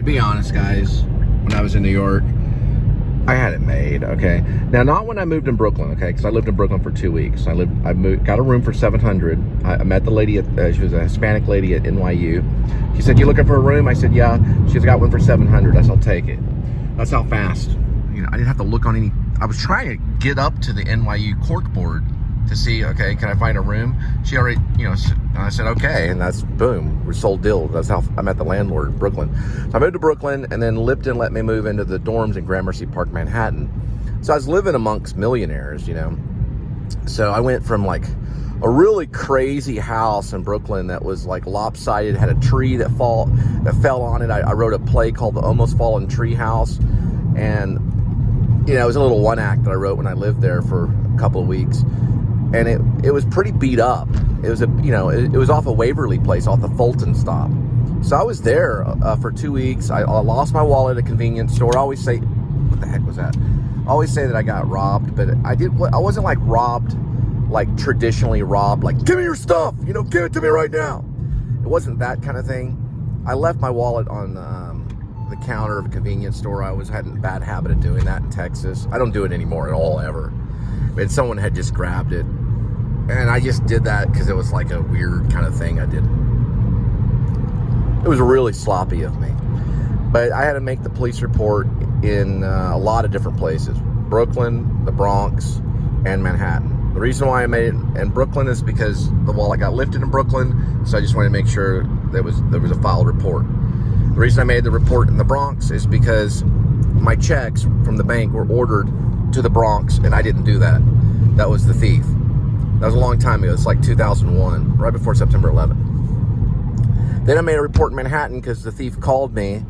To be honest, guys, when I was in New York, I had it made, okay? Now, not when I moved in Brooklyn, okay? Because I lived in Brooklyn for 2 weeks. Got a room for $700. I met the lady, she was a Hispanic lady at NYU. She said, "You looking for a room?" I said, "Yeah." She's got one for $700. I said, "I'll take it." That's how fast. You know, I didn't have to look on any. I was trying to get up to the NYU corkboard to see, okay, can I find a room? She already, you know, and I said, okay, and that's, boom, we sold deal. That's how I met the landlord in Brooklyn. So I moved to Brooklyn, and then Lipton let me move into the dorms in Gramercy Park, Manhattan. So I was living amongst millionaires, you know. So I went from like a really crazy house in Brooklyn that was like lopsided, had a tree that fell on it. I wrote a play called The Almost Fallen Tree House, and you know, it was a little one act that I wrote when I lived there for a couple of weeks. And it was pretty beat up. It was it was off a Waverly Place, off the Fulton stop. So I was there for 2 weeks. I lost my wallet at a convenience store. I always say, what the heck was that? I always say that I got robbed, but I wasn't like robbed, like traditionally robbed, like, "Give me your stuff, you know, give it to me right now." It wasn't that kind of thing. I left my wallet on the counter of a convenience store. I had a bad habit of doing that in Texas. I don't do it anymore at all, ever. But someone had just grabbed it. And I just did that because it was like a weird kind of thing I did. It was really sloppy of me. But I had to make the police report in a lot of different places. Brooklyn, the Bronx, and Manhattan. The reason why I made it in Brooklyn is because the wallet got lifted in Brooklyn, so I just wanted to make sure there was a filed report. The reason I made the report in the Bronx is because my checks from the bank were ordered to the Bronx, and I didn't do that. That was the thief. That was a long time ago. It's like 2001, right before September 11th. Then I made a report in Manhattan because the thief called me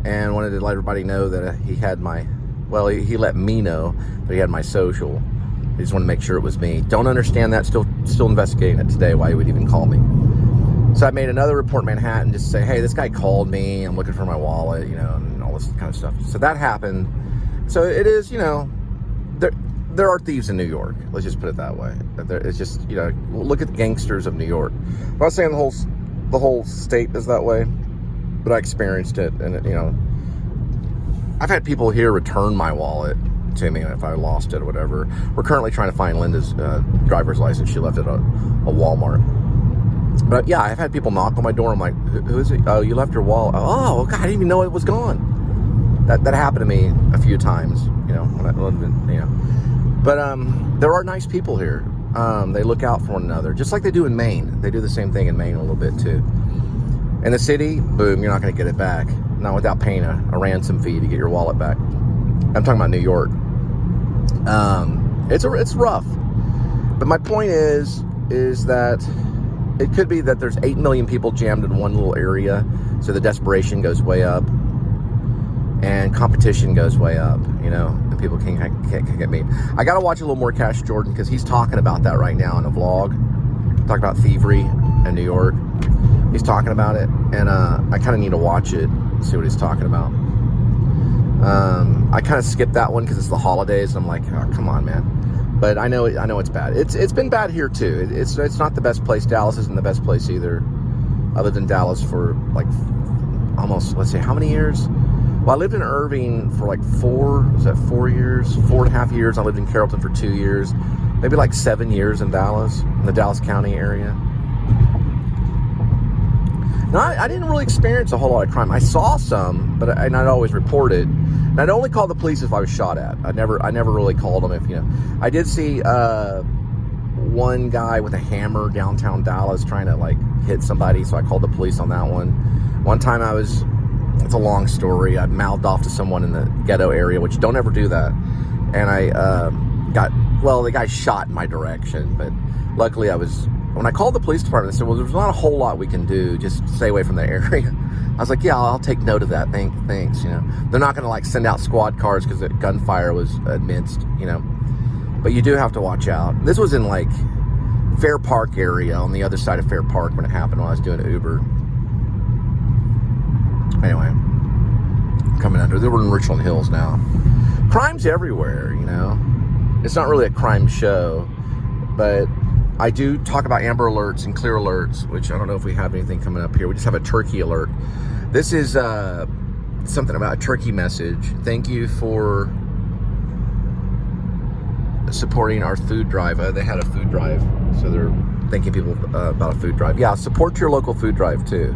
and wanted to let everybody know that he had he let me know that he had my social. He just wanted to make sure it was me. Don't understand that. Still investigating it today, why he would even call me. So I made another report in Manhattan just to say, hey, this guy called me. I'm looking for my wallet, you know, and all this kind of stuff. So that happened. So it is, you know, there are thieves in New York. Let's just put it that way. It's just, you know, look at the gangsters of New York. I'm not saying the whole state is that way, but I experienced it, and you know, I've had people here return my wallet to me if I lost it or whatever. We're currently trying to find Linda's driver's license. She left it at a Walmart. But yeah, I've had people knock on my door. I'm like, who is it? Oh, you left your wallet. Oh, God, I didn't even know it was gone. That happened to me a few times, you know, when I lived in, you know. But there are nice people here. They look out for one another, just like they do in Maine. They do the same thing in Maine a little bit too. In the city, boom, you're not going to get it back. Not without paying a ransom fee to get your wallet back. I'm talking about New York. It's rough. But my point is that it could be that there's 8 million people jammed in one little area, so the desperation goes way up. And competition goes way up, you know, and people can't get me. I got to watch a little more Cash Jordan because he's talking about that right now in a vlog. Talking about thievery in New York. He's talking about it, and I kind of need to watch it and see what he's talking about. I kind of skipped that one because it's the holidays, and I'm like, oh, come on, man. But I know it's bad. It's been bad here too. It's not the best place. Dallas isn't the best place either. I lived in Dallas for like almost, let's say, how many years? Well, I lived in Irving for like 4 years? 4.5 years. I lived in Carrollton for 2 years. Maybe like 7 years in Dallas, in the Dallas County area. No, I didn't really experience a whole lot of crime. I saw some, but I'd always report it. And I'd only call the police if I was shot at. I never really called them if, you know. I did see one guy with a hammer downtown Dallas trying to like hit somebody, so I called the police on that one. One time it's a long story. I mouthed off to someone in the ghetto area, which don't ever do that. And I the guy shot in my direction. But luckily when I called the police department, they said, well, there's not a whole lot we can do. Just stay away from the area. I was like, yeah, I'll take note of that. Thanks, you know. They're not going to like send out squad cars because the gunfire was amidst, you know. But you do have to watch out. This was in like Fair Park area, on the other side of Fair Park when it happened when I was doing Uber. Anyway, coming under. They were in Richland Hills now. Crime's everywhere, you know. It's not really a crime show, but I do talk about Amber Alerts and Clear Alerts, which I don't know if we have anything coming up here. We just have a Turkey Alert. This is something about a turkey message. Thank you for supporting our food drive. They had a food drive, so they're thanking people about a food drive. Yeah, support your local food drive too.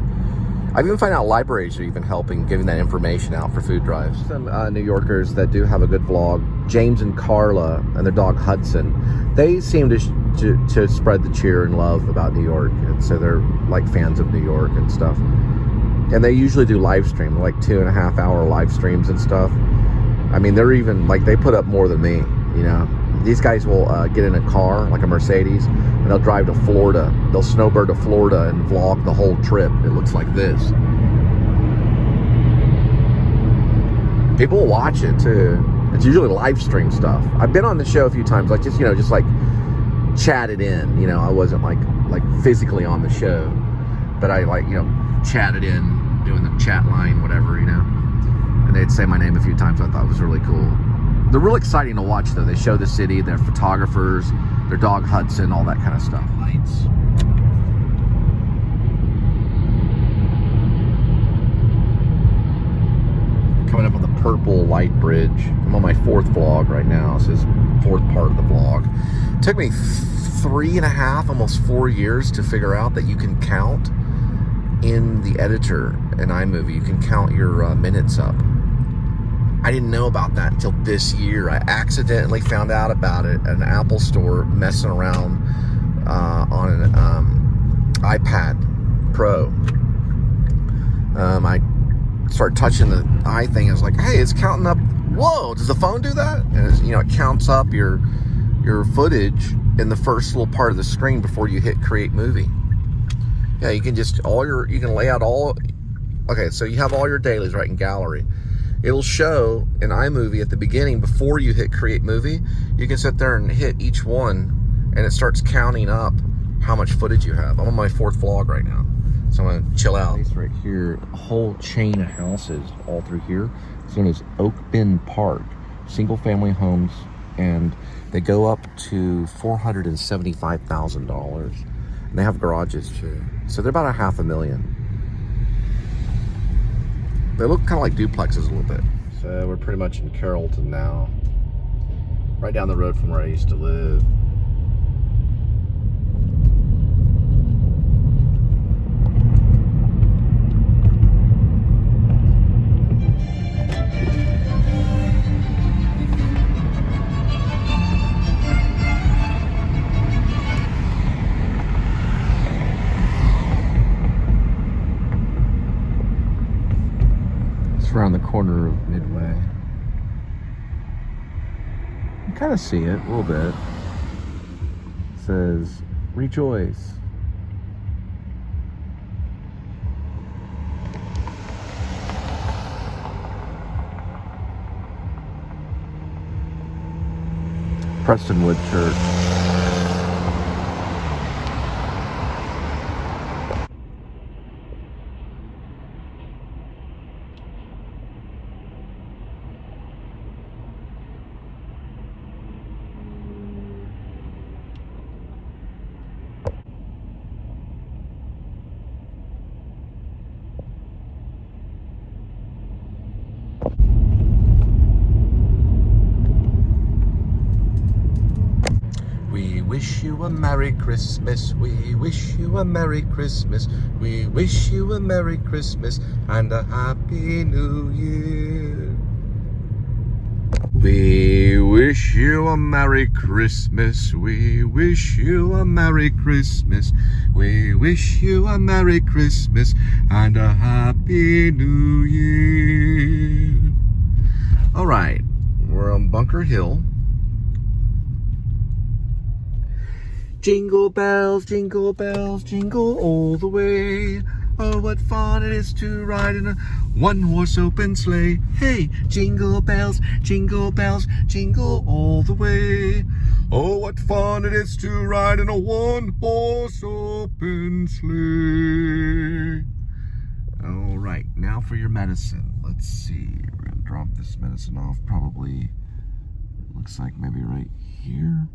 I've even found out libraries are even helping, giving that information out for food drives. Some New Yorkers that do have a good vlog, James and Carla and their dog Hudson, they seem to spread the cheer and love about New York, and so they're like fans of New York and stuff. And they usually do live stream, like 2.5 hour live streams and stuff. I mean, they're even like, they put up more than me, you know. These guys will get in a car, like a Mercedes, and they'll drive to Florida. They'll snowbird to Florida and vlog the whole trip. It looks like this. People will watch it too. It's usually live stream stuff. I've been on the show a few times, like just, you know, just like chatted in. You know, I wasn't like physically on the show, but I like, you know, chatted in, doing the chat line, whatever, you know. And they'd say my name a few times. I thought it was really cool. They're real exciting to watch, though. They show the city, their photographers, their dog Hudson, all that kind of stuff. Lights. Coming up on the Purple Light Bridge. I'm on my 4th vlog right now. This is the 4th part of the vlog. It took me 3.5, almost 4 years to figure out that you can count in the editor in iMovie. You can count your minutes up. I didn't know about that until this year. I accidentally found out about it at an Apple store messing around on an iPad Pro. I started touching the eye thing. I was like, hey, it's counting up. Whoa, does the phone do that? And it's, you know, it counts up your footage in the first little part of the screen before you hit create movie. Yeah, you can just, you can lay out all, okay, so you have all your dailies right in gallery. It'll show in iMovie at the beginning before you hit create movie. You can sit there and hit each one and it starts counting up how much footage you have. I'm on my 4th vlog right now, so I'm gonna chill out. Right here, a whole chain of houses all through here. It's known as Oak Bend Park. Single family homes, and they go up to $475,000. And they have garages too. So they're about $500,000. They look kind of like duplexes a little bit. So we're pretty much in Carrollton now. Right down the road from where I used to live. Around the corner of Midway. You kind of see it a little bit. It says, rejoice. Prestonwood Church. We wish you a Merry Christmas, we wish you a Merry Christmas, we wish you a Merry Christmas and a Happy New Year. We wish you a Merry Christmas, we wish you a Merry Christmas, we wish you a Merry Christmas and a Happy New Year. All right, we're on Bunker Hill. Jingle bells, jingle all the way. Oh, what fun it is to ride in a one-horse open sleigh. Hey, jingle bells, jingle all the way. Oh, what fun it is to ride in a one-horse open sleigh. All right, now for your medicine. Let's see. We're gonna drop this medicine off probably, looks like maybe right here.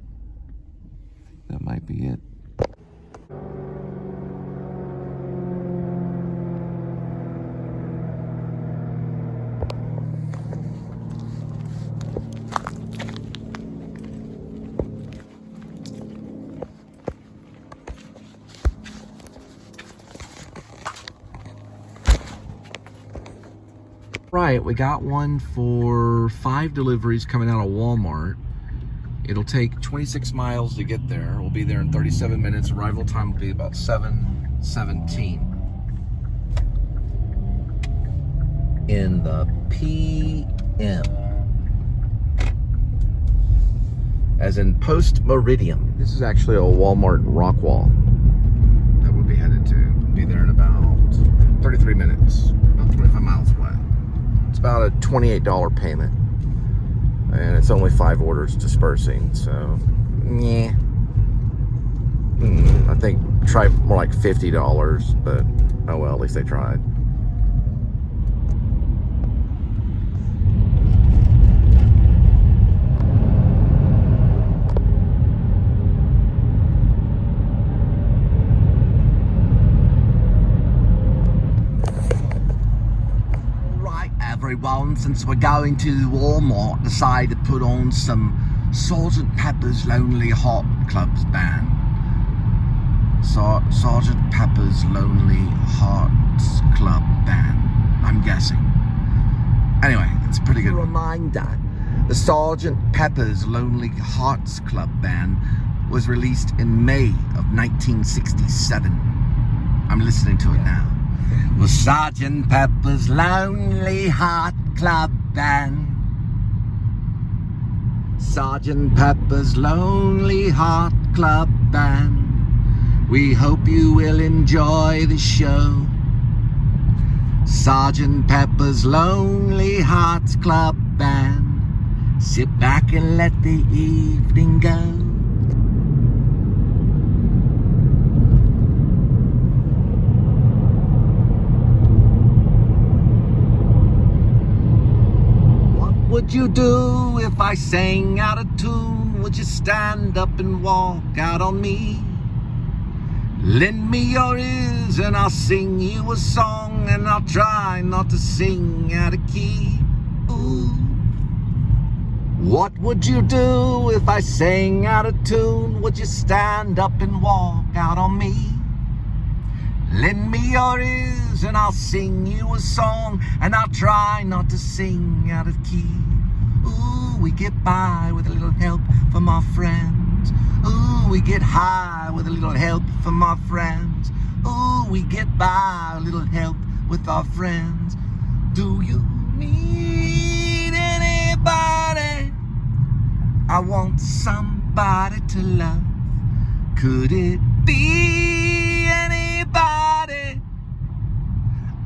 That might be it. Right, we got one for 5 deliveries coming out of Walmart. It'll take 26 miles to get there. We'll be there in 37 minutes. Arrival time will be about 7:17. In the PM. As in post-meridium. This is actually a Walmart rock wall that we'll be headed to. We'll be there in about 33 minutes. About 25 miles away. It's about a $28 payment. And it's only 5 orders dispersing, so yeah. I think try more like $50, but oh well, at least they tried. Everyone, since we're going to Walmart, decided to put on some Sgt. Pepper's Lonely Heart Club's band. Sgt. Pepper's Lonely Hearts Club Band, I'm guessing. Anyway, it's a pretty good reminder. The Sgt. Pepper's Lonely Hearts Club Band was released in May of 1967. I'm listening to it now. Well, Sgt. Pepper's Lonely Heart Club Band. Sgt. Pepper's Lonely Heart Club Band. We hope you will enjoy the show. Sgt. Pepper's Lonely Hearts Club Band. Sit back and let the evening go. Would you do if I sang out of tune? Would you stand up and walk out on me? Lend me your ears and I'll sing you a song, and I'll try not to sing out of key. Ooh. What would you do if I sang out of tune? Would you stand up and walk out on me? Lend me your ears and I'll sing you a song, and I'll try not to sing out of key. Ooh, we get by with a little help from our friends. Ooh, we get high with a little help from our friends. Ooh, we get by with a little help with our friends. Do you need anybody? I want somebody to love. Could it be anybody?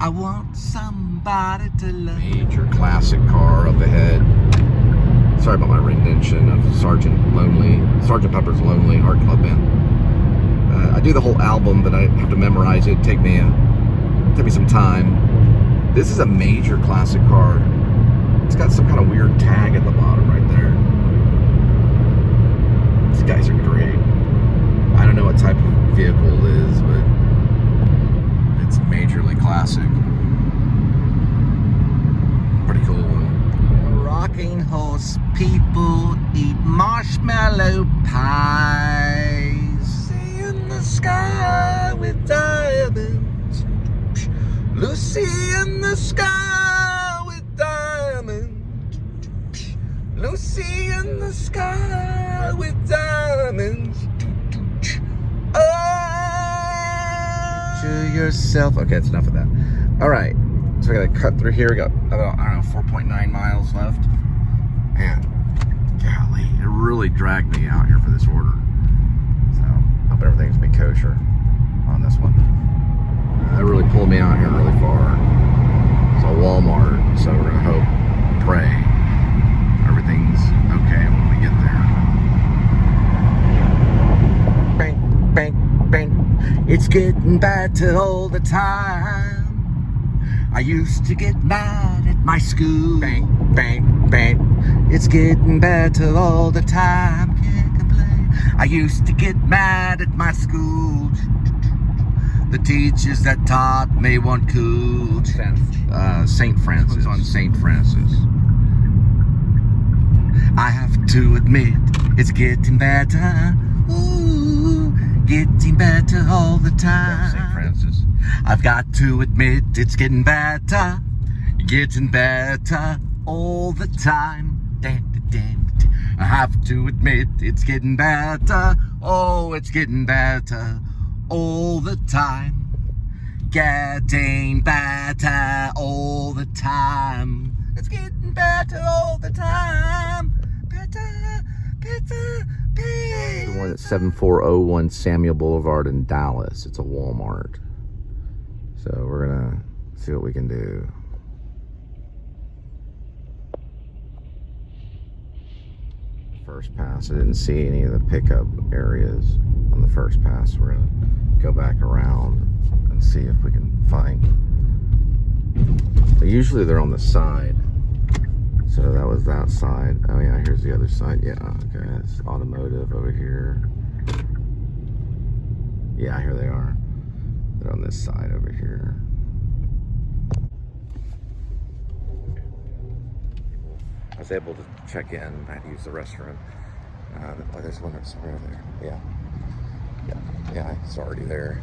I want somebody to love. Major classic car up ahead. Sorry about my rendition of Sgt. Pepper's Lonely Heart Club Band. I do the whole album, but I have to memorize it. Take me some time. This is a major classic car. It's got some kind of weird tag at the bottom right there. These guys are great. I don't know what type of vehicle it is, but it's majorly classic. Pretty cool one. Rocking horse people eat marshmallow pies. See in the sky with diamonds. Lucy in the sky with diamonds. Lucy in the sky with diamonds. To yourself. Okay, that's enough of that. All right, so I gotta cut through here. We got about, I don't know, 4.9 miles left. Man, golly, it really dragged me out here for this order. So, hope everything's been kosher on this one. That really pulled me out here really far. It's a Walmart, so we're gonna hope, pray, everything's okay when we get there. Bang, bang, bang. It's getting better all the time. I used to get mad at my school. Bang, bang, bang. It's getting better all the time. Can't complain. I used to get mad at my school. The teachers that taught me weren't cool. St. Francis, on St. Francis. I have to admit, it's getting better. Ooh, getting better all the time. St. Francis. I've got to admit, it's getting better. getting better all the time. I have to admit it's getting better. Oh, it's getting better all the time. Getting better all the time. It's getting better all the time. Better, better, better. The one at 7401 Samuel Boulevard in Dallas. It's a Walmart. So we're gonna see what we can do. First pass, I didn't see any of the pickup areas on the first pass. We're gonna go back around and see if we can find. Usually they're on the side. So that was that side. Oh yeah, here's the other side. Yeah, okay, it's automotive over here. Yeah, here they are. They're on this side over here. I was able to check in. I had to use the restroom. Oh, there's one that's right there. Yeah, it's already there.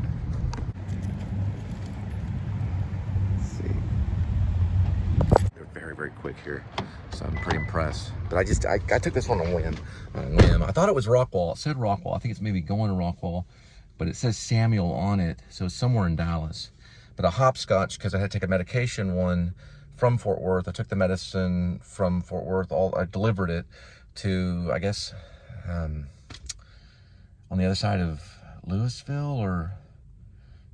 Let's see. They're very, very quick here, so I'm pretty impressed. But I took this one on a whim. I thought it was Rockwall. It said Rockwall. I think it's maybe going to Rockwall, but it says Samuel on it, so it's somewhere in Dallas. But a hopscotch, because I had to take a medication one from Fort Worth. I took the medicine from Fort Worth. I delivered it to, I guess, on the other side of Louisville or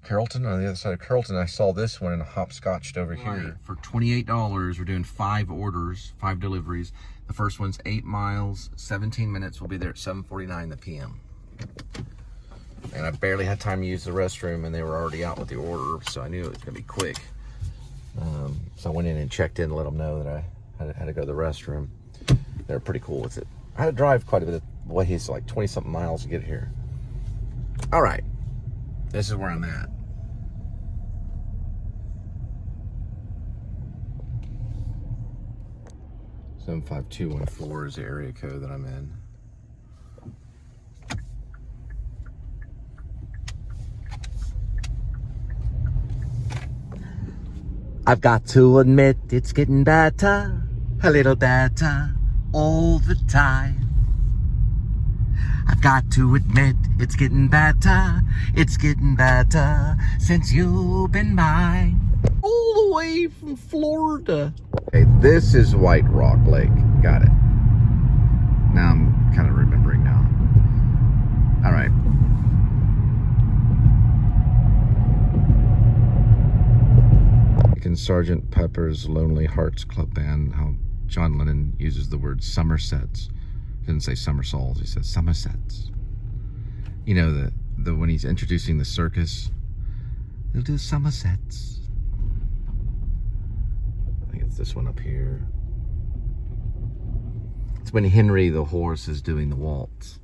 Carrollton. On the other side of Carrollton, I saw this one and hopscotched over here. For $28, we're doing 5 orders, 5 deliveries. The first one's 8 miles, 17 minutes. We'll be there at 7:49 p.m. And I barely had time to use the restroom, and they were already out with the order, so I knew it was gonna be quick. So I went in and checked in to let them know that I had to go to the restroom. They're pretty cool with it. I had to drive quite a bit of ways, like 20-something miles to get here. All right, this is where I'm at. $75214 is the area code that I'm in. I've got to admit it's getting better, a little better all the time. I've got to admit it's getting better since you've been mine. All the way from Florida. Okay, this is White Rock Lake. Got it. Now I'm kind of remembering now. All right. In Sgt. Pepper's Lonely Hearts Club Band, how John Lennon uses the word Somersets. He didn't say somersaults, he says Somersets. You know, the when he's introducing the circus, he'll do Somersets. I think it's this one up here. It's when Henry the horse is doing the waltz.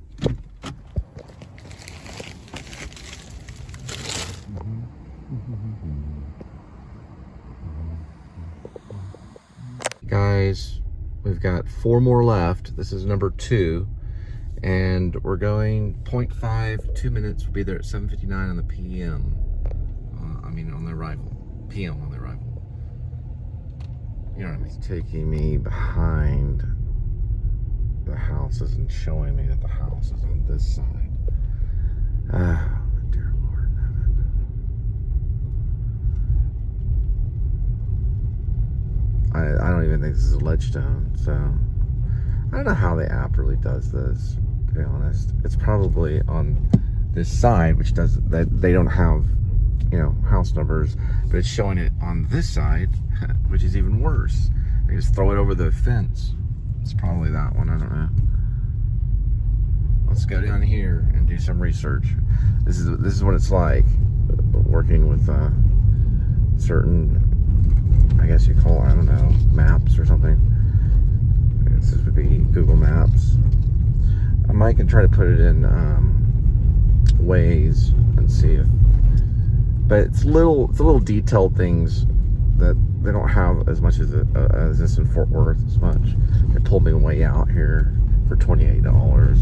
Guys, we've got 4 more left. This is number 2, and we're going 0.5, 2 minutes. We'll be there at 7:59 on the PM. On the arrival. PM on the arrival. You know what I mean? It's taking me behind the houses and showing me that the house is on this side. Dear Lord in heaven. I don't even think this is a ledgestone, so I don't know how the app really does this, to be honest. It's probably on this side, which does that they don't have, house numbers, but it's showing it on this side, which is even worse. I just throw it over the fence. It's probably that one, I don't know. Let's go down here and do some research. This is what it's like working with certain, I guess you call it, I don't know, maps or something. This would be Google Maps. I might can try to put it in Waze and see if, but it's little detailed things that they don't have as much as this in Fort Worth as much. They pulled me way out here for $28,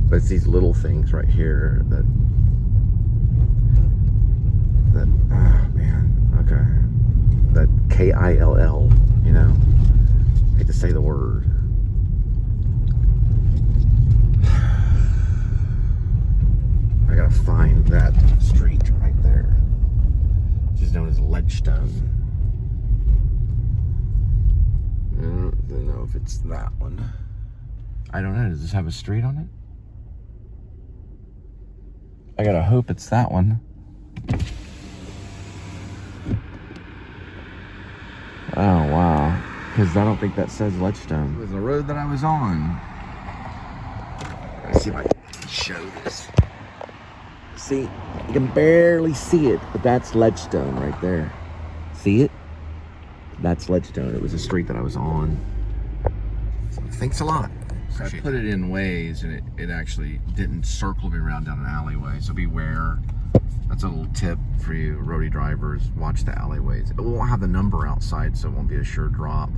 but it's these little things right here that oh man, okay. that K-I-L-L, you know. I hate to say the word. I gotta find that street right there, which is known as Ledgestone. I don't know if it's that one. I don't know. Does this have a street on it? I gotta hope it's that one. Oh, wow. Because I don't think that says Ledgestone. It was the road that I was on. Let's see if I can show this. See, you can barely see it, but that's Ledgestone right there. See it? That's Ledgestone. It was a street that I was on. So thanks a lot. So I put it in Waze, and it actually didn't circle me around down an alleyway. So beware. That's a little tip for you roadie drivers. Watch the alleyways. It won't have the number outside, so it won't be a sure drop.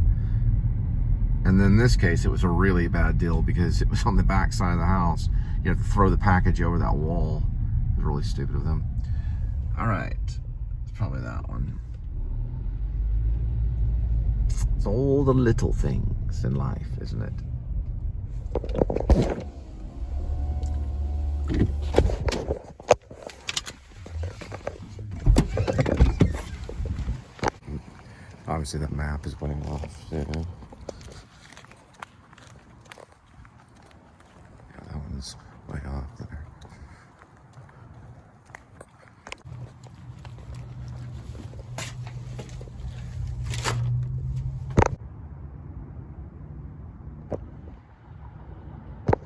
And then in this case, it was a really bad deal because it was on the back side of the house. You have to throw the package over that wall. It was really stupid of them. All right, it's probably that one. It's all the little things in life, isn't it? Obviously that map is winning off too. Yeah, that one's way off there.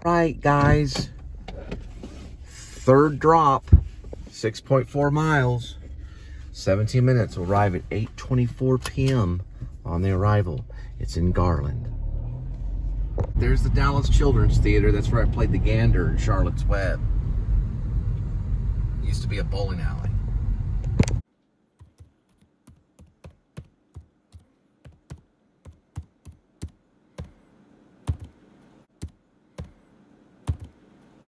Right, guys. Third drop, 6.4 miles, 17 minutes. We'll arrive at 8:24 p.m. on the arrival. It's in Garland. There's the Dallas Children's Theater. That's where I played the Gander in Charlotte's Web. It used to be a bowling alley.